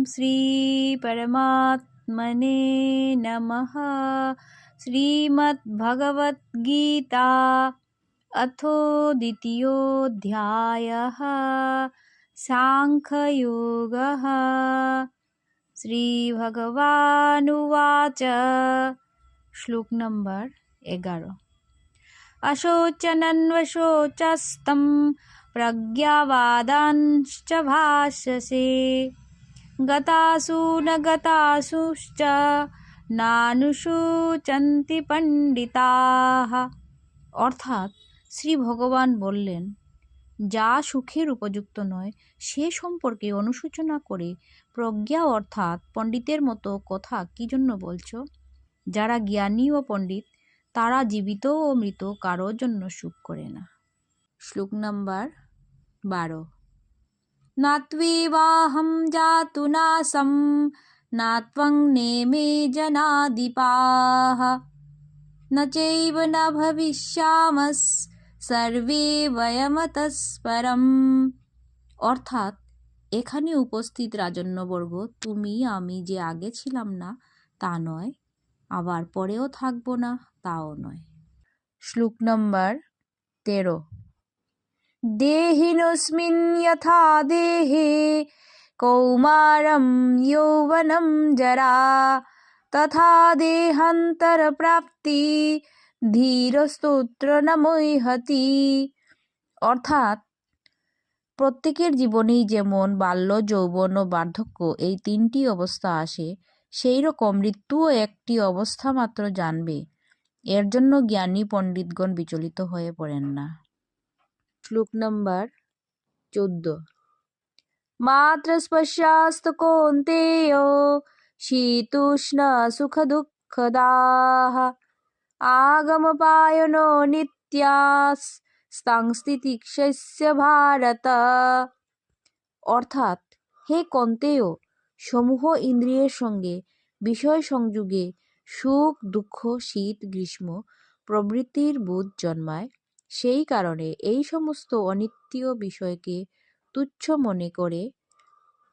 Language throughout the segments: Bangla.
শ্রী পরমাত্মনে নমঃ। শ্রীমদ্ভগবদ্গীতা अथो द्वितीयोऽध्यायः साङ्ख्ययोगः। श्रीभगवानुवाच। श्लोक नंबर 11। अशोचनन्वशोचस्तं प्रज्ञावादांश्च भाषसे गतासु न गतासुश्च नानुशोचन्ति পণ্ডিতাः। অর্থাৎ শ্রী ভগবান বললেন, যা সুখের উপযুক্ত নয় সে সম্পর্কে অনুশোচনা করে প্রজ্ঞা অর্থাৎ পণ্ডিতের মতো কথা কি জন্য বলছো? যারা জ্ঞানী ও পণ্ডিত তারা জীবিত ও মৃত কারোর জন্য সুখ করে না। শ্লোক নাম্বার 12। নাত্বেবাহং জাতু নাসং নাত্বং নেমে জনাদিপাः न चैव न भविष्यामः सर्वे वयमतः परम्। অর্থাৎ এখানে উপস্থিত রাজন্যবর্গ, তুমি আমি যে আগে ছিলাম না তা নয়, আবার পরেও থাকবো না তাও নয়। শ্লোক নম্বর 13। দেহিনোऽস্মিन् যথা দেহে কৌমারং যৌবনম জরা তথা দেহান্তর প্রাপ্তি ধীরস্তোত্র ন মুহ্যতি। অর্থাৎ প্রত্যেকের জীবনেই যেমন বাল্য, যৌবন ও বার্ধক্য এই তিনটি অবস্থা আসে, সেই রকম মৃত্যুও একটি অবস্থা মাত্র জানবে। এর জন্য জ্ঞানী পণ্ডিতগণ বিচলিত হয়ে পড়েন না। শ্লোক নম্বর 14। মাত্র স্পর্শাস্তু কৌন্তেয় শীতোষ্ণ সুখ দুঃখদাঃ আগমপায়নো নিত্যাঃ স্থাংস্তিতিক্ষস্য ভারত। অর্থাৎ হে কৌন্তেয়, সমূহ ইন্দ্রিয়ের সঙ্গে বিষয় সংযোগে সুখ দুঃখ শীত গ্রীষ্ম প্রভৃতির বোধ জন্মায়। সেই কারণে এই সমস্ত অনিত্য বিষয়কে তুচ্ছ মনে করে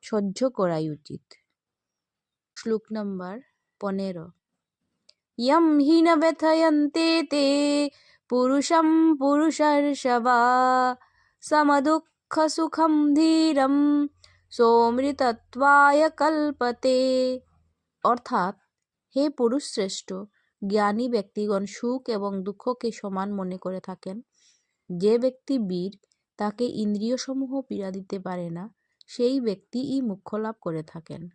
সহ্য করাই উচিত। শ্লোক নম্বর 15। ইয়ং হি ন ব্যথয়ন্তে তে পুরুষং পুরুষর্ষভ সমদুঃখ সুখং ধীরং সোমৃতত্বায় কল্পতে। অর্থাৎ হে পুরুষ শ্রেষ্ঠ, জ্ঞানী ব্যক্তিগণ সুখ এবং দুঃখকে সমান মনে করে থাকেন। যে ব্যক্তি বীর, তাকে ইন্দ্রিয়সমূহ পীড়া দিতে পারে না, সেই ব্যক্তিই মোক্ষ লাভ করে থাকেন।